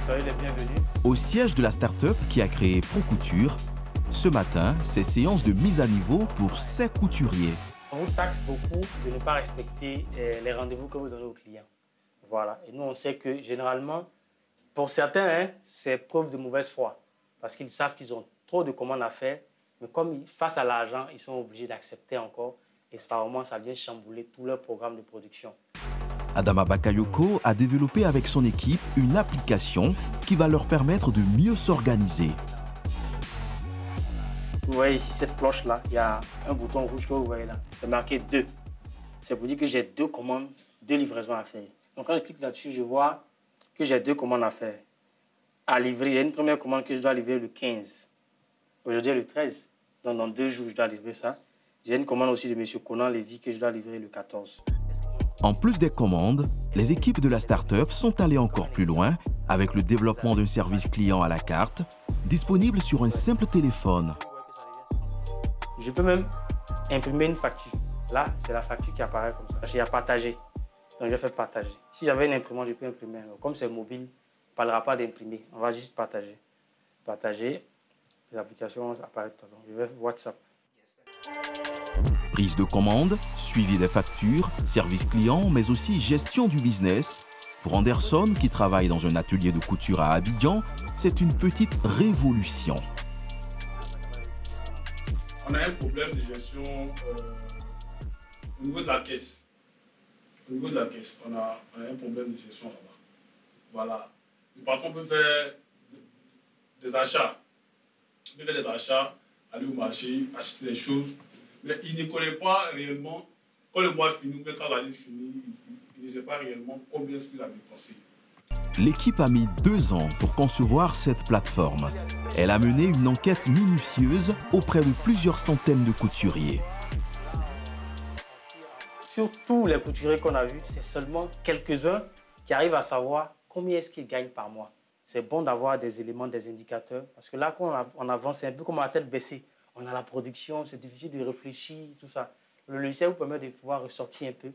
Soyez les bienvenus. Au siège de la start-up qui a créé ProCouture, ce matin, c'est séance de mise à niveau pour 6 couturiers. On vous taxe beaucoup de ne pas respecter les rendez-vous que vous donnez aux clients. Voilà. Et nous, on sait que généralement, pour certains, c'est preuve de mauvaise foi. Parce qu'ils savent qu'ils ont trop de commandes à faire. Mais comme face à l'argent, ils sont obligés d'accepter encore. Et par moment, ça vient chambouler tout leur programme de production. Adama Bakayoko a développé avec son équipe une application qui va leur permettre de mieux s'organiser. Vous voyez ici cette cloche-là, il y a un bouton rouge que vous voyez là. C'est marqué 2. C'est pour dire que j'ai 2 commandes, 2 livraisons à faire. Donc quand je clique là-dessus, je vois que j'ai 2 commandes à faire. À livrer, il y a une première commande que je dois livrer le 15. Aujourd'hui, le 13. Donc dans 2 jours, je dois livrer ça. J'ai une commande aussi de M. Conan Lévy que je dois livrer le 14. En plus des commandes, les équipes de la start-up sont allées encore plus loin avec le développement d'un service client à la carte, disponible sur un simple téléphone. Je peux même imprimer une facture. Là, c'est la facture qui apparaît comme ça. J'ai à partager. Donc, je vais partager. Si j'avais une imprimante, je peux imprimer. Comme c'est mobile, on ne parlera pas d'imprimer. On va juste partager. Partager. L'application apparaît. Donc, je vais WhatsApp. Prise de commande, suivi des factures, service client, mais aussi gestion du business. Pour Anderson, qui travaille dans un atelier de couture à Abidjan, c'est une petite révolution. On a un problème de gestion au niveau de la caisse. Au niveau de la caisse, on a un problème de gestion là-bas. Voilà. Le patron peut faire des achats. Il peut faire des achats, aller au marché, acheter des choses. Mais il ne connaît pas réellement, quand le mois finit, quand l'année finit, il ne sait pas réellement combien est-ce qu'il a dépensé. L'équipe a mis 2 ans pour concevoir cette plateforme. Elle a mené une enquête minutieuse auprès de plusieurs centaines de couturiers. Sur tous les couturiers qu'on a vus, c'est seulement quelques-uns qui arrivent à savoir combien est-ce qu'ils gagnent par mois. C'est bon d'avoir des éléments, des indicateurs, parce que là, quand on avance, c'est un peu comme la tête baissée. On a la production, c'est difficile de réfléchir, tout ça. Le logiciel vous permet de pouvoir ressortir un peu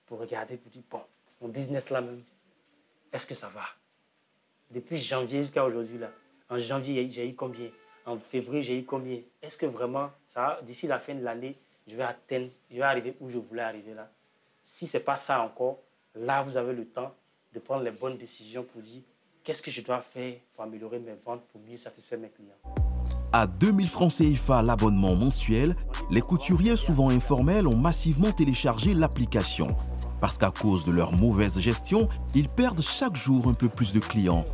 pour regarder, pour dire, bon, mon business là même, est-ce que ça va? Depuis janvier jusqu'à aujourd'hui, là, en janvier, j'ai eu combien? En février, j'ai eu combien? Est-ce que vraiment, ça, d'ici la fin de l'année, je vais atteindre, je vais arriver où je voulais arriver là? Si ce n'est pas ça encore, là, vous avez le temps de prendre les bonnes décisions pour dire qu'est-ce que je dois faire pour améliorer mes ventes, pour mieux satisfaire mes clients. À 2000 francs CFA l'abonnement mensuel, les couturiers souvent informels ont massivement téléchargé l'application. Parce qu'à cause de leur mauvaise gestion, ils perdent chaque jour un peu plus de clients.